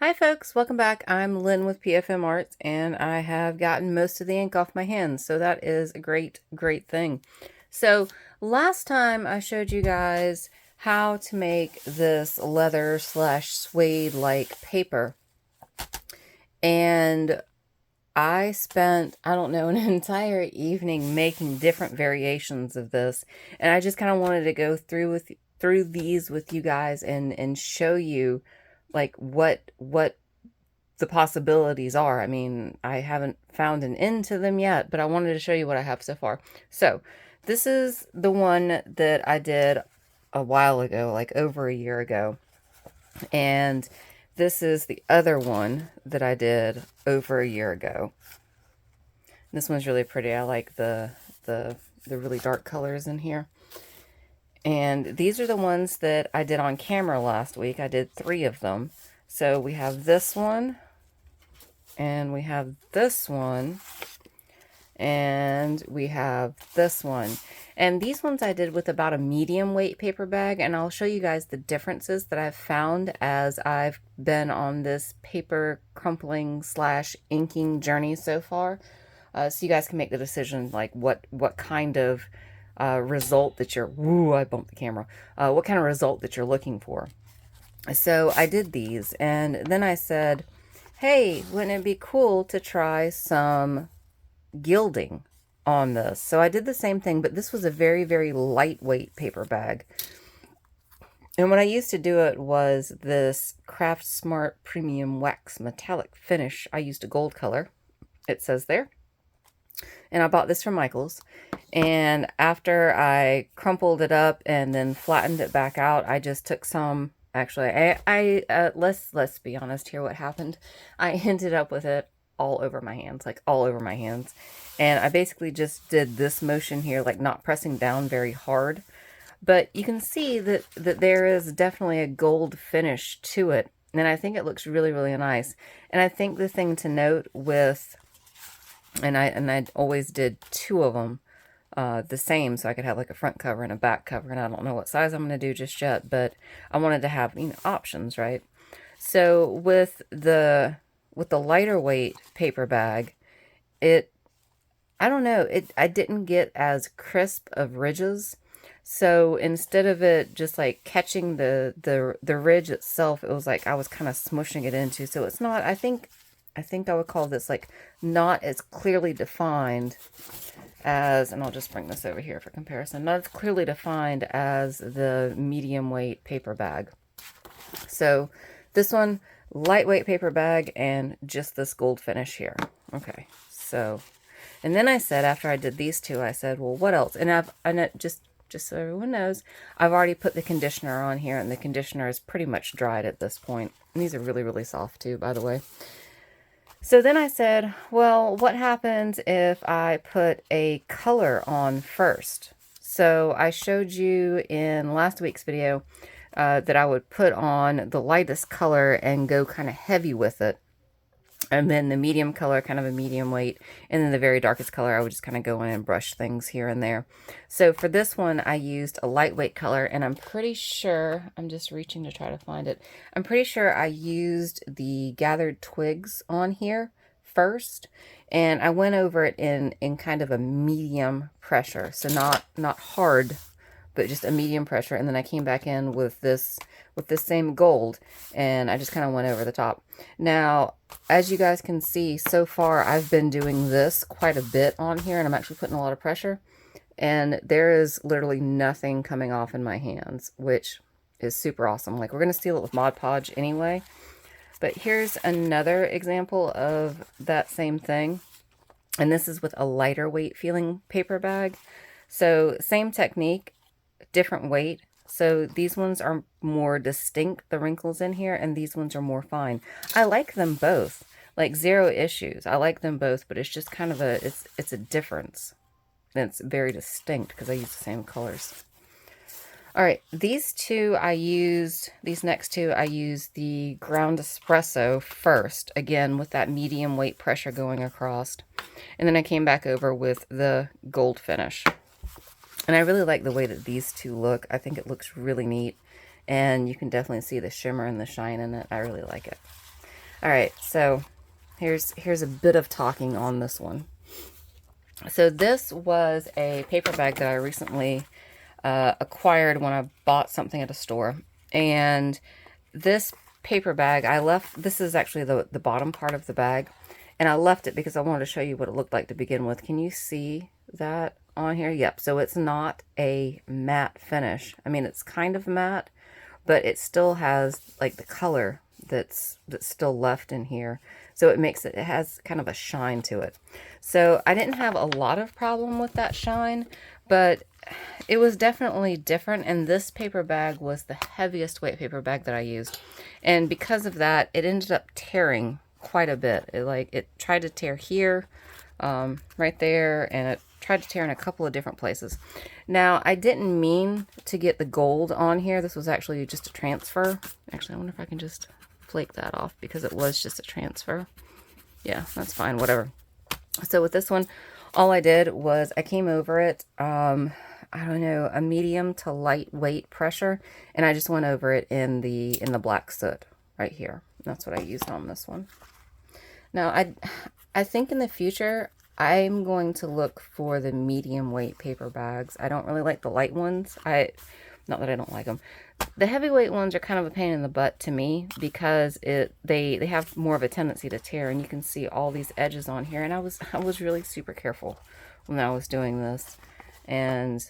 Hi folks, welcome back. I'm Lynn with PFM Arts and I have gotten most of the ink off my hands, so that is a great thing. So last time I showed you guys how to make this leather slash suede like paper, and I spent, I don't know, an entire evening making different variations of this, and I just kind of wanted to go through these with you guys and show you like what the possibilities are. I mean, I haven't found an end to them yet, but I wanted to show you what I have so far. So this is the one that I did a while ago, like over a year ago. And this is the other one that I did over a year ago. This one's really pretty. I like the really dark colors in here. And these are the ones that I did on camera last week. I did 3 of them. So we have this one, and we have this one, and we have this one. And these ones I did with about a medium weight paper bag, and I'll show you guys the differences that I've found as I've been on this paper crumpling slash inking journey so far. So you guys can make the decision, like what kind of result that you're, I bumped the camera, what kind of result that you're looking for. So I did these, and then I said, hey, wouldn't it be cool to try some gilding on this? So I did the same thing, but this was a very lightweight paper bag. And what I used to do it was this Craft Smart Premium Wax Metallic Finish. I used a gold color, it says there. And I bought this from Michaels. And after I crumpled it up and then flattened it back out, I just took some. Actually, let's be honest here. What happened? I ended up with it all over my hands, like all over my hands. And I basically just did this motion here, like not pressing down very hard. But you can see that there is definitely a gold finish to it. And I think it looks really nice. And I think the thing to note with, and I always did 2 of them the same, so I could have like a front cover and a back cover, and I don't know what size I'm going to do just yet, but I wanted to have, options, right? So with the lighter weight paper bag, I don't know, I didn't get as crisp of ridges. So instead of it just like catching the ridge itself, it was like I was kind of smushing it into. So it's not, I think I would call this like not as clearly defined as, and I'll just bring this over here for comparison, not as clearly defined as the medium weight paper bag. So this one, lightweight paper bag, and just this gold finish here. Okay, so, and then I said, after I did these 2, I said, well, what else? And just so everyone knows, I've already put the conditioner on here, and the conditioner is pretty much dried at this point. And these are really soft too, by the way. So then I said, well, what happens if I put a color on first? So I showed you in last week's video that I would put on the lightest color and go kind of heavy with it. And then the medium color, kind of a medium weight. And then the very darkest color, I would just kind of go in and brush things here and there. So for this one, I used a lightweight color. And I'm pretty sure, I'm just reaching to try to find it. I'm pretty sure I used the Gathered Twigs on here first. And I went over it in kind of a medium pressure. So not hard, but just a medium pressure. And then I came back in with this same gold, and I just kind of went over the top. Now, as you guys can see, so far I've been doing this quite a bit on here, and I'm actually putting a lot of pressure, and there is literally nothing coming off in my hands, which is super awesome. Like, we're going to seal it with Mod Podge anyway, but here's another example of that same thing, and this is with a lighter weight feeling paper bag. So same technique, different weight. So these ones are more distinct, the wrinkles in here, and these ones are more fine. I like them both, like 0 issues. I like them both, but it's just kind of it's a difference. And it's very distinct because I use the same colors. All right, these next two, I used the ground espresso first, again, with that medium weight pressure going across. And then I came back over with the gold finish. And I really like the way that these 2 look. I think it looks really neat. And you can definitely see the shimmer and the shine in it. I really like it. All right, so here's a bit of talking on this one. So this was a paper bag that I recently acquired when I bought something at a store. And this paper bag, this is actually the bottom part of the bag. And I left it because I wanted to show you what it looked like to begin with. Can you see that on here? Yep, so it's not a matte finish. I mean, it's kind of matte, but it still has like the color that's still left in here. So it has kind of a shine to it. So I didn't have a lot of problem with that shine, but it was definitely different. And this paper bag was the heaviest weight paper bag that I used. And because of that, it ended up tearing quite a bit. It tried to tear here, right there, and it tried to tear in a couple of different places. Now, I didn't mean to get the gold on here. This was actually just a transfer. Actually, I wonder if I can just flake that off because it was just a transfer. Yeah, that's fine, whatever. So with this one, all I did was I came over it, I don't know, a medium to lightweight pressure, and I just went over it in the black soot right here. That's what I used on this one. Now, I think in the future, I'm going to look for the medium weight paper bags. I don't really like the light ones. Not that I don't like them. The heavyweight ones are kind of a pain in the butt to me because they have more of a tendency to tear, and you can see all these edges on here. And I was really super careful when I was doing this. And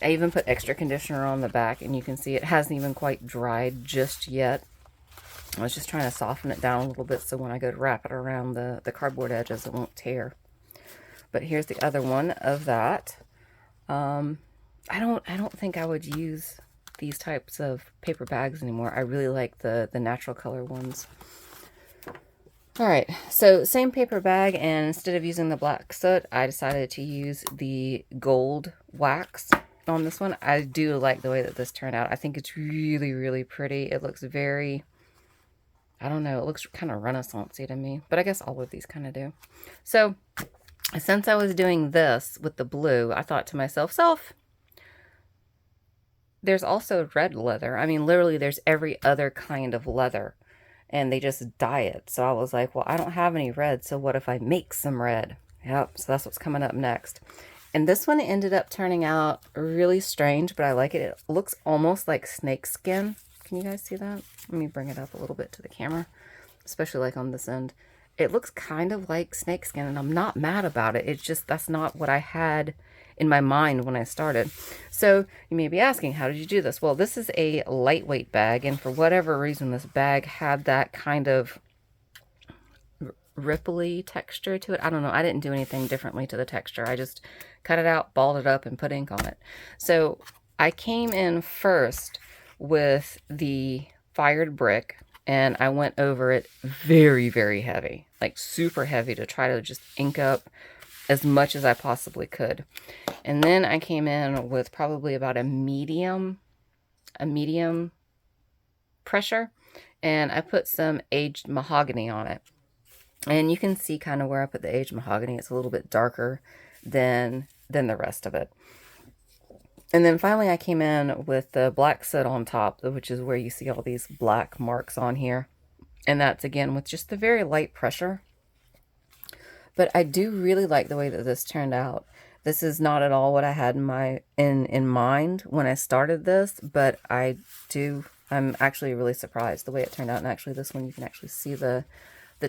I even put extra conditioner on the back, and you can see it hasn't even quite dried just yet. I was just trying to soften it down a little bit so when I go to wrap it around the cardboard edges, it won't tear. But here's the other one of that. I don't think I would use these types of paper bags anymore. I really like the natural color ones. All right, so same paper bag, and instead of using the black soot, I decided to use the gold wax on this one. I do like the way that this turned out. I think it's really, really pretty. It looks very, I don't know, it looks kind of Renaissance-y to me, but I guess all of these kind of do. So since I was doing this with the blue, I thought to myself, there's also red leather. I mean, literally there's every other kind of leather, and they just dye it. So I was like, well, I don't have any red, so what if I make some red? Yep, so that's what's coming up next. And this one ended up turning out really strange, but I like it. It looks almost like snake skin. Can you guys see that? Let me bring it up a little bit to the camera, especially like on this end. It looks kind of like snake skin, and I'm not mad about it. It's just, that's not what I had in my mind when I started. So you may be asking, how did you do this? Well, this is a lightweight bag, and for whatever reason, this bag had that kind of ripply texture to it. I don't know. I didn't do anything differently to the texture. I just cut it out, balled it up, and put ink on it. So I came in first with the fired brick, and I went over it very, very heavy, like super heavy, to try to just ink up as much as I possibly could. And then I came in with probably about a medium pressure, and I put some aged mahogany on it. And you can see kind of where I put the aged mahogany. It's a little bit darker than the rest of it. And then finally I came in with the black soot on top, which is where you see all these black marks on here. And that's again with just the very light pressure. But I do really like the way that this turned out. This is not at all what I had in mind when I started this, but I'm actually really surprised the way it turned out. And actually this one, you can actually see the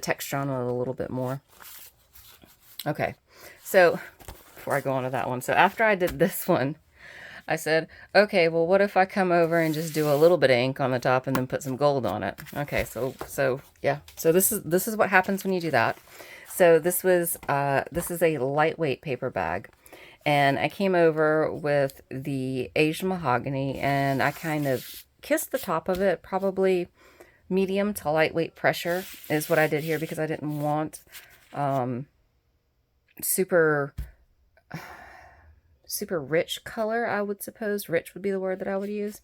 texture on it a little bit more. Okay, so before I go on to that one, so after I did this one, I said, okay, well, what if I come over and just do a little bit of ink on the top and then put some gold on it? Okay, so yeah, so this is what happens when you do that. So this is a lightweight paper bag, and I came over with the aged mahogany, and I kind of kissed the top of it, probably medium to lightweight pressure is what I did here, because I didn't want super rich color, I would suppose. Rich would be the word that I would use.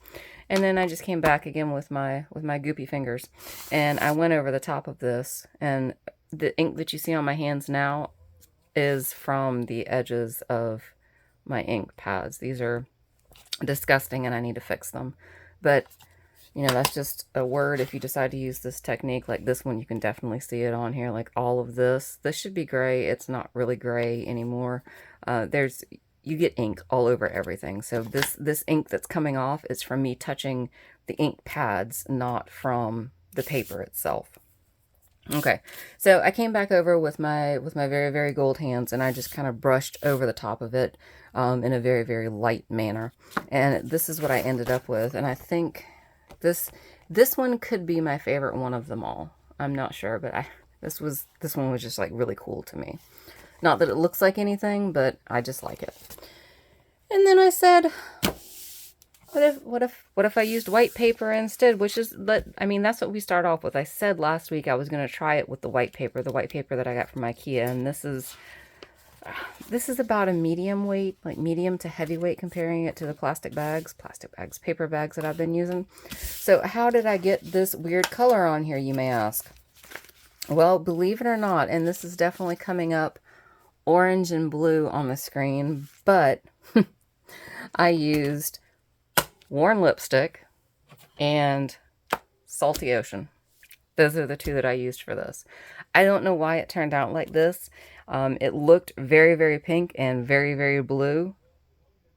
And then I just came back again with my goopy fingers, and I went over the top of this, and the ink that you see on my hands now is from the edges of my ink pads. These are disgusting and I need to fix them. But You know, that's just a word. If you decide to use this technique, like this one, you can definitely see it on here, like all of this. This should be gray. It's not really gray anymore. You get ink all over everything. So this ink that's coming off is from me touching the ink pads, not from the paper itself. Okay, so I came back over with my very, very gold hands, and I just kind of brushed over the top of it in a very, very light manner. And this is what I ended up with. And I think this one could be my favorite one of them all. I'm not sure, but this one was just like really cool to me. Not that it looks like anything, but I just like it. And then I said, what if I used white paper instead? Which is, I mean, that's what we start off with. I said last week I was going to try it with the white paper that I got from IKEA, and this is about a medium weight, like medium to heavyweight, comparing it to the paper bags that I've been using. So how did I get this weird color on here, you may ask? Well, believe it or not, and this is definitely coming up orange and blue on the screen, but I used Worn Lipstick and Salty Ocean. Those are the two that I used for this. I don't know why it turned out like this. It looked very, very pink and very, very blue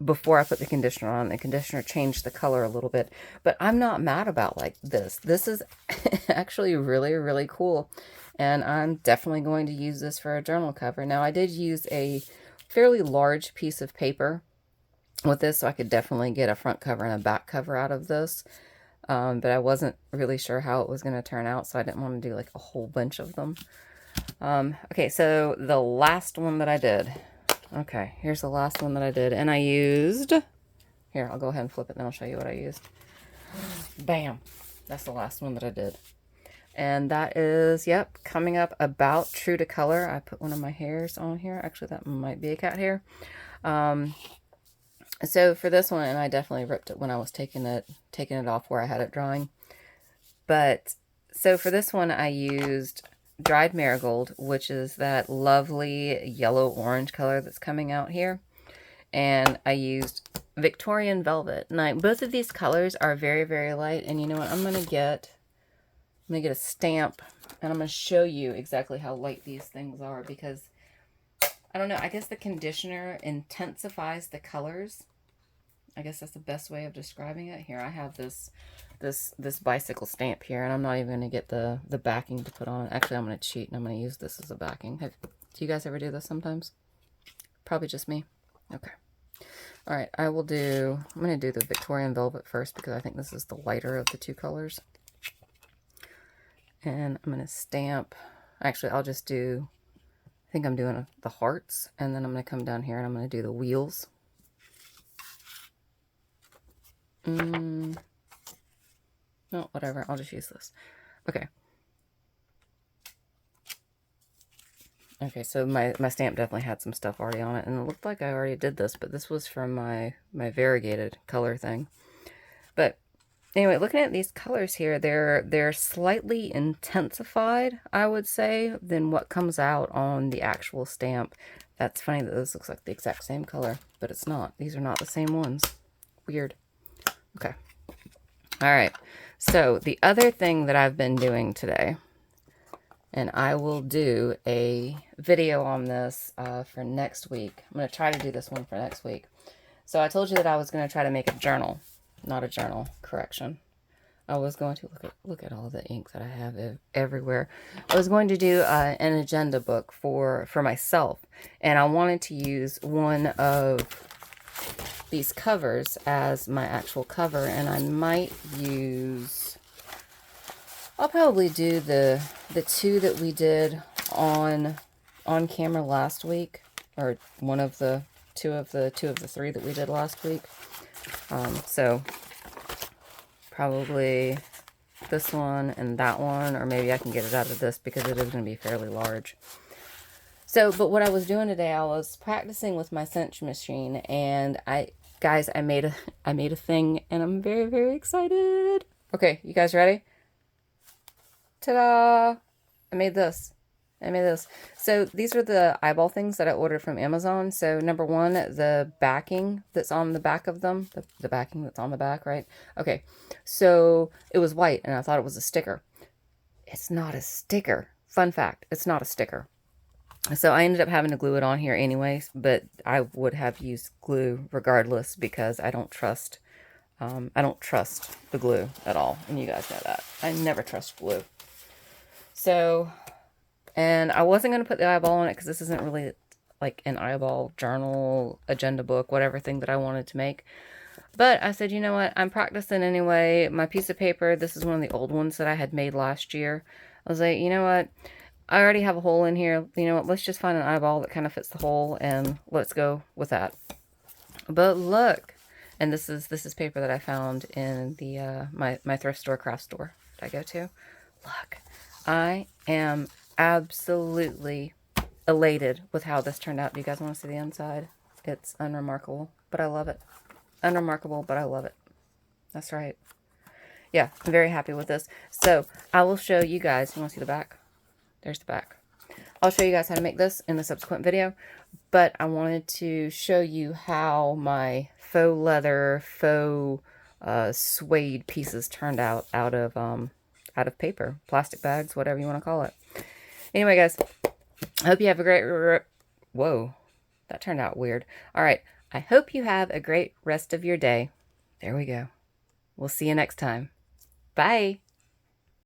before I put the conditioner on. The conditioner changed the color a little bit, but I'm not mad about like this. This is actually really, really cool, and I'm definitely going to use this for a journal cover. Now, I did use a fairly large piece of paper with this, so I could definitely get a front cover and a back cover out of this, but I wasn't really sure how it was going to turn out, so I didn't want to do like a whole bunch of them. Okay, so the last one that I did. Okay, here's the last one that I did, and I used, here, I'll go ahead and flip it, and then I'll show you what I used. Bam! That's the last one that I did. And that is, yep, coming up about true to color. I put one of my hairs on here. Actually, that might be a cat hair. So for this one, and I definitely ripped it when I was taking it off where I had it drying. But, so for this one, I used Dried Marigold, which is that lovely yellow-orange color that's coming out here. And I used Victorian Velvet. Now, both of these colors are very, very light. And you know what? I'm going to get a stamp, and I'm going to show you exactly how light these things are, because I don't know, I guess the conditioner intensifies the colors. I guess that's the best way of describing it. Here, I have this bicycle stamp here, and I'm not even going to get the backing to put on. Actually, I'm going to cheat, and I'm going to use this as a backing. Do you guys ever do this sometimes? Probably just me. Okay. All right, I'm going to do the Victorian Velvet first, because I think this is the lighter of the two colors. And I'm going to stamp, actually, I'll just do, I think I'm doing the hearts, and then I'm going to come down here and I'm going to do the wheels. No, whatever, I'll just use this. Okay. Okay, so my stamp definitely had some stuff already on it, and it looked like I already did this, but this was from my variegated color thing. But anyway, looking at these colors here, they're slightly intensified, I would say, than what comes out on the actual stamp. That's funny that this looks like the exact same color, but it's not. These are not the same ones. Weird. Okay. All right. So the other thing that I've been doing today, and I will do a video on this for next week. I'm going to try to do this one for next week. So I told you that I was going to try to make a journal. Not a journal, correction. I was going to look at all the ink that I have everywhere. I was going to do an agenda book for myself, and I wanted to use one of these covers as my actual cover, and I might use, I'll probably do the two that we did on camera last week, or one of the two of the three that we did last week. So probably this one and that one, or maybe I can get it out of this because it is going to be fairly large. So, but what I was doing today, I was practicing with my cinch machine, and I made a thing, and I'm very, very excited. Okay, you guys ready? Ta-da! I made this, I made this. So these are the eyeball things that I ordered from Amazon. So number one, the backing that's on the back of them, the backing that's on the back, right? Okay, so it was white and I thought it was a sticker. It's not a sticker. Fun fact, it's not a sticker. So I ended up having to glue it on here anyways, but I would have used glue regardless because I don't trust the glue at all. And you guys know that. I never trust glue. So, and I wasn't going to put the eyeball on it because this isn't really like an eyeball journal, agenda book, whatever thing that I wanted to make. But I said, you know what? I'm practicing anyway. My piece of paper, this is one of the old ones that I had made last year. I was like, you know what? I already have a hole in here. You know what? Let's just find an eyeball that kind of fits the hole and let's go with that. But look, and this is paper that I found in the my thrift store, craft store that I go to. Look, I am absolutely elated with how this turned out. Do you guys want to see the inside? It's unremarkable, but I love it. Unremarkable, but I love it. That's right. Yeah, I'm very happy with this. So I will show you guys. You want to see the back? There's the back. I'll show you guys how to make this in the subsequent video, but I wanted to show you how my faux leather, faux suede pieces turned out of paper, plastic bags, whatever you want to call it. Anyway, guys, I hope you have a great... Whoa, that turned out weird. All right, I hope you have a great rest of your day. There we go. We'll see you next time. Bye.